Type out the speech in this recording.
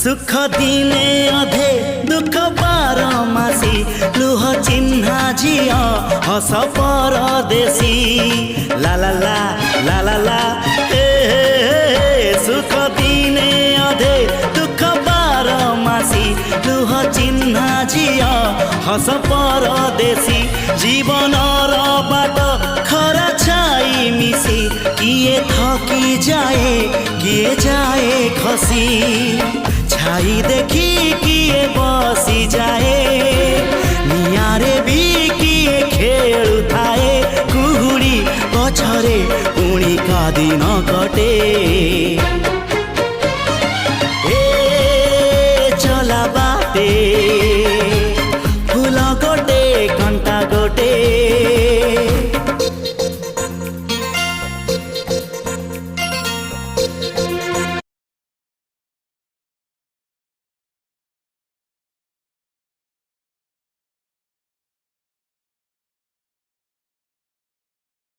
सुख दिने अधे दुख बारमासी लुह चिन्हा झिया हस परदेशी ला ला ला ला ला ला हे सुख दिने अधे दुख बारमासी लुह चिन्हा झिया हस परदेशी जीवन बाट खरा छाई मिसी किए थकी जाए किए जाए खसी छाई देखी किए बसी जाए नियारे भी किए खेलु थाए कुहुड़ी पछरे पुणी का दिन कटे।